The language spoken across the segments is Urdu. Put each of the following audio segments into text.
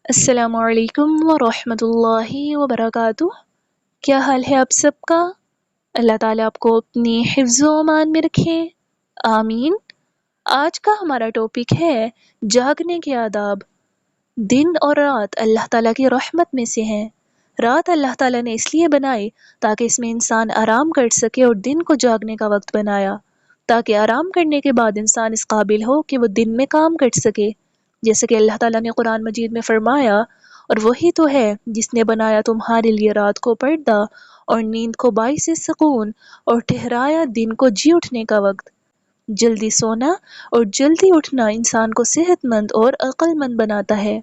السلام علیکم ورحمۃ اللہ وبرکاتہ۔ کیا حال ہے آپ سب کا؟ اللہ تعالیٰ آپ کو اپنی حفظ و امان میں رکھے، آمین۔ آج کا ہمارا ٹاپک ہے جاگنے کے آداب۔ دن اور رات اللہ تعالیٰ کی رحمت میں سے ہیں۔ رات اللہ تعالیٰ نے اس لیے بنائی تاکہ اس میں انسان آرام کر سکے، اور دن کو جاگنے کا وقت بنایا تاکہ آرام کرنے کے بعد انسان اس قابل ہو کہ وہ دن میں کام کر سکے۔ جیسے کہ اللہ تعالیٰ نے قرآن مجید میں فرمایا، اور وہی تو ہے جس نے بنایا تمہارے لیے رات کو پردہ اور نیند کو باعث سکون، اور ٹھہرایا دن کو جی اٹھنے کا وقت۔ جلدی سونا اور جلدی اٹھنا انسان کو صحت مند اور عقل مند بناتا ہے۔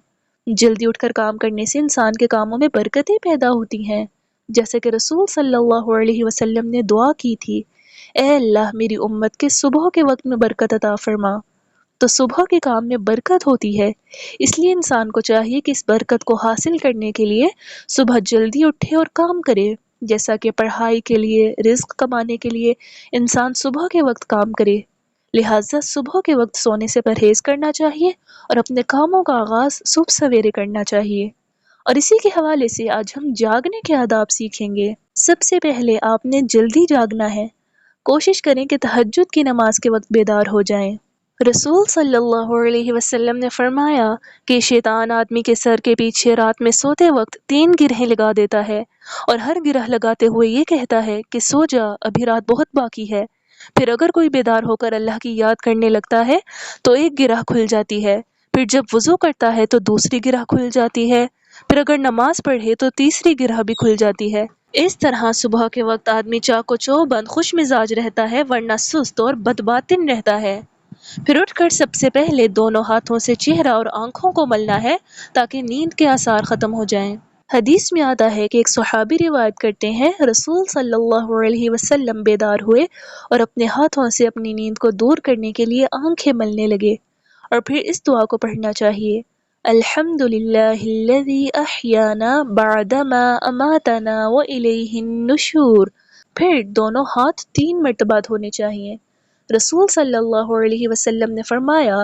جلدی اٹھ کر کام کرنے سے انسان کے کاموں میں برکتیں پیدا ہوتی ہیں، جیسے کہ رسول صلی اللہ علیہ وسلم نے دعا کی تھی، اے اللہ میری امت کے صبح کے وقت میں برکت عطا فرما۔ تو صبح کے کام میں برکت ہوتی ہے، اس لیے انسان کو چاہیے کہ اس برکت کو حاصل کرنے کے لیے صبح جلدی اٹھے اور کام کرے۔ جیسا کہ پڑھائی کے لیے، رزق کمانے کے لیے انسان صبح کے وقت کام کرے، لہٰذا صبح کے وقت سونے سے پرہیز کرنا چاہیے اور اپنے کاموں کا آغاز صبح سویرے کرنا چاہیے۔ اور اسی کے حوالے سے آج ہم جاگنے کے آداب سیکھیں گے۔ سب سے پہلے آپ نے جلدی جاگنا ہے۔ کوشش کریں کہ تہجد کی نماز کے وقت بیدار ہو جائیں۔ رسول صلی اللہ علیہ وسلم نے فرمایا کہ شیطان آدمی کے سر کے پیچھے رات میں سوتے وقت 3 گرہیں لگا دیتا ہے، اور ہر گرہ لگاتے ہوئے یہ کہتا ہے کہ سو جا، ابھی رات بہت باقی ہے۔ پھر اگر کوئی بیدار ہو کر اللہ کی یاد کرنے لگتا ہے تو ایک گرہ کھل جاتی ہے، پھر جب وضو کرتا ہے تو دوسری گرہ کھل جاتی ہے، پھر اگر نماز پڑھے تو تیسری گرہ بھی کھل جاتی ہے۔ اس طرح صبح کے وقت آدمی چاق و چوبند خوش مزاج رہتا ہے، ورنہ سست اور بدباطن رہتا ہے۔ پھر اٹھ کر سب سے پہلے دونوں ہاتھوں سے چہرہ اور آنکھوں کو ملنا ہے تاکہ نیند کے آثار ختم ہو جائیں۔ حدیث میں آتا ہے کہ ایک صحابی روایت کرتے ہیں، رسول صلی اللہ علیہ وسلم بیدار ہوئے اور اپنے ہاتھوں سے اپنی نیند کو دور کرنے کے لیے آنکھیں ملنے لگے، اور پھر اس دعا کو پڑھنا چاہیے، الحمد للہ الذی احیانا بعدما اماتنا والیہ النشور۔ پھر دونوں ہاتھ 3 مرتبہ دھونے چاہیے۔ رسول صلی اللہ علیہ وسلم نے فرمایا،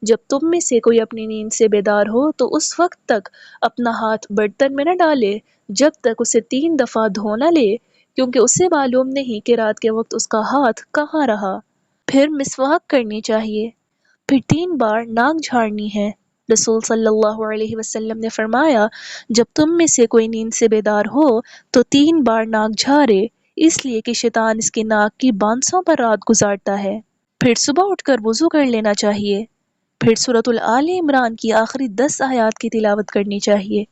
جب تم میں سے کوئی اپنی نیند سے بیدار ہو تو اس وقت تک اپنا ہاتھ برتن میں نہ ڈالے جب تک اسے 3 دفعہ دھو نہ لے، کیونکہ اسے معلوم نہیں کہ رات کے وقت اس کا ہاتھ کہاں رہا۔ پھر مسواک کرنی چاہیے، پھر 3 بار ناک جھاڑنی ہے۔ رسول صلی اللہ علیہ وسلم نے فرمایا، جب تم میں سے کوئی نیند سے بیدار ہو تو 3 بار ناک جھاڑے، اس لیے کہ شیطان اس کی ناک کی بانسوں پر رات گزارتا ہے۔ پھر صبح اٹھ کر وضو کر لینا چاہیے، پھر سورۃ آل عمران کی آخری 10 آیات کی تلاوت کرنی چاہیے۔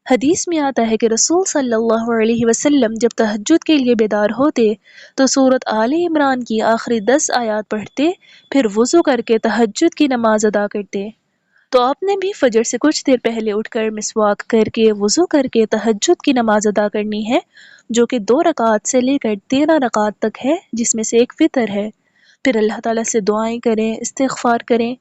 حدیث میں آتا ہے کہ رسول صلی اللہ علیہ وسلم جب تہجد کے لیے بیدار ہوتے تو سورۃ آل عمران کی آخری 10 آیات پڑھتے، پھر وضو کر کے تہجد کی نماز ادا کرتے۔ تو آپ نے بھی فجر سے کچھ دیر پہلے اٹھ کر مسواک کر کے وضو کر کے تہجد کی نماز ادا کرنی ہے، جو کہ 2 رکعات سے لے کر 13 رکعات تک ہے، جس میں سے ایک وتر ہے۔ پھر اللہ تعالیٰ سے دعائیں کریں، استغفار کریں۔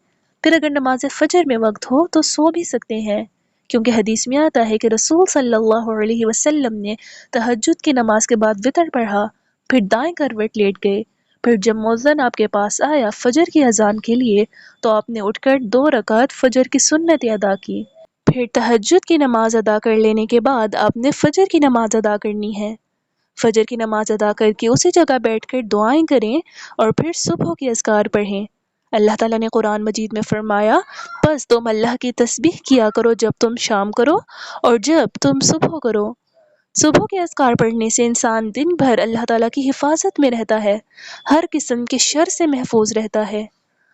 پھر اگر نماز فجر میں وقت ہو تو سو بھی سکتے ہیں، کیونکہ حدیث میں آتا ہے کہ رسول صلی اللہ علیہ وسلم نے تہجد کی نماز کے بعد وتر پڑھا، پھر دائیں کروٹ لیٹ گئے، پھر جب مؤذن آپ کے پاس آیا فجر کی اذان کے لیے تو آپ نے اٹھ کر 2 رکعت فجر کی سنتیں ادا کی۔ پھر تہجد کی نماز ادا کر لینے کے بعد آپ نے فجر کی نماز ادا کرنی ہے۔ فجر کی نماز ادا کر کے اسی جگہ بیٹھ کر دعائیں کریں اور پھر صبح کے اذکار پڑھیں۔ اللہ تعالیٰ نے قرآن مجید میں فرمایا، پس تم اللہ کی تسبیح کیا کرو جب تم شام کرو اور جب تم صبح کرو۔ صبح کے اذکار پڑھنے سے انسان دن بھر اللہ تعالیٰ کی حفاظت میں رہتا ہے، ہر قسم کے شر سے محفوظ رہتا ہے۔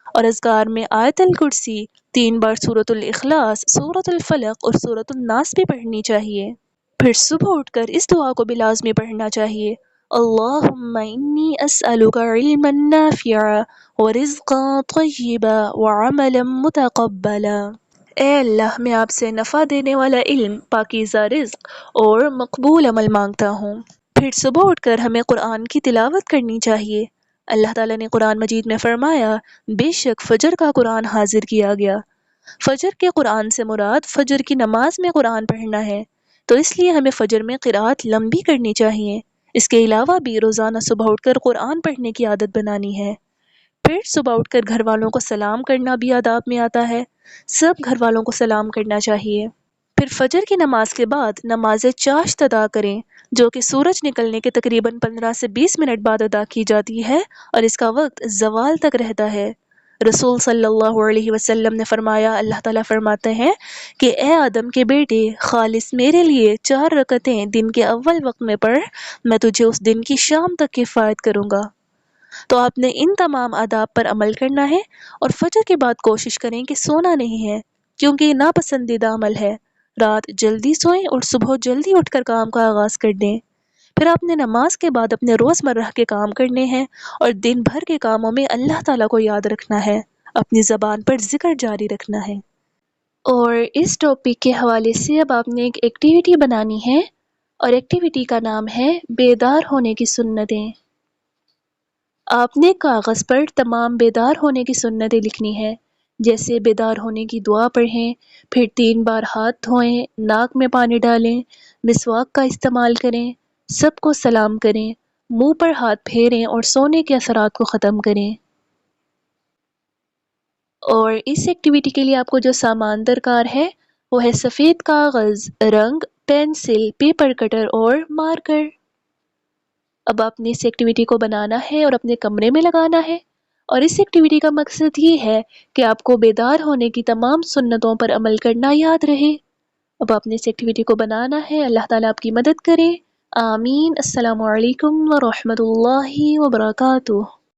اور اذکار میں آیت الکرسی، 3 بار سورۃ الاخلاص، سورۃ الفلق اور سورۃ الناس بھی پڑھنی چاہیے۔ پھر صبح اٹھ کر اس دعا کو بھی لازمی پڑھنا چاہیے، اللہم انی اسألک علما نافعا ورزقا طیبا وعملا متقبلا۔ اے اللہ، میں آپ سے نفع دینے والا علم، پاکیزہ رزق اور مقبول عمل مانگتا ہوں۔ پھر صبح اٹھ کر ہمیں قرآن کی تلاوت کرنی چاہیے۔ اللہ تعالیٰ نے قرآن مجید میں فرمایا، بے شک فجر کا قرآن حاضر کیا گیا۔ فجر کے قرآن سے مراد فجر کی نماز میں قرآن پڑھنا ہے، تو اس لیے ہمیں فجر میں قرأت لمبی کرنی چاہیے۔ اس کے علاوہ بھی روزانہ صبح اٹھ کر قرآن پڑھنے کی عادت بنانی ہے۔ پھر صبح اٹھ کر گھر والوں کو سلام کرنا بھی آداب میں آتا ہے، سب گھر والوں کو سلام کرنا چاہیے۔ پھر فجر کی نماز کے بعد نماز چاشت ادا کریں، جو کہ سورج نکلنے کے تقریباً 15 سے 20 منٹ بعد ادا کی جاتی ہے اور اس کا وقت زوال تک رہتا ہے۔ رسول صلی اللہ علیہ وسلم نے فرمایا، اللہ تعالیٰ فرماتے ہیں کہ اے آدم کے بیٹے، خالص میرے لیے 4 رکعتیں دن کے اول وقت میں پڑھ، میں تجھے اس دن کی شام تک کفایت کروں گا۔ تو آپ نے ان تمام آداب پر عمل کرنا ہے اور فجر کے بعد کوشش کریں کہ سونا نہیں ہے، کیونکہ یہ ناپسندیدہ عمل ہے۔ رات جلدی سوئیں اور صبح جلدی اٹھ کر کام کا آغاز کر دیں۔ پھر آپ نے نماز کے بعد اپنے روزمرہ کے کام کرنے ہیں اور دن بھر کے کاموں میں اللہ تعالیٰ کو یاد رکھنا ہے، اپنی زبان پر ذکر جاری رکھنا ہے۔ اور اس ٹاپک کے حوالے سے اب آپ نے ایک ایکٹیویٹی بنانی ہے اور ایکٹیویٹی کا نام ہے بیدار ہونے کی سنتیں۔ آپ نے کاغذ پر تمام بیدار ہونے کی سنتیں لکھنی ہے، جیسے بیدار ہونے کی دعا پڑھیں، پھر 3 بار ہاتھ دھوئیں، ناک میں پانی ڈالیں، مسواک کا استعمال کریں، سب کو سلام کریں، منہ پر ہاتھ پھیریں اور سونے کے اثرات کو ختم کریں۔ اور اس ایکٹیویٹی کے لیے آپ کو جو سامان درکار ہے وہ ہے سفید کاغذ، رنگ، پینسل، پیپر کٹر اور مارکر۔ اب آپ نے اس ایکٹیویٹی کو بنانا ہے اور اپنے کمرے میں لگانا ہے، اور اس ایکٹیویٹی کا مقصد یہ ہے کہ آپ کو بیدار ہونے کی تمام سنتوں پر عمل کرنا یاد رہے۔ اب آپ نے اس ایکٹیویٹی کو بنانا ہے، اللہ تعالیٰ آپ کی مدد کرے، آمین۔ السلام علیکم ورحمۃ اللہ وبرکاتہ۔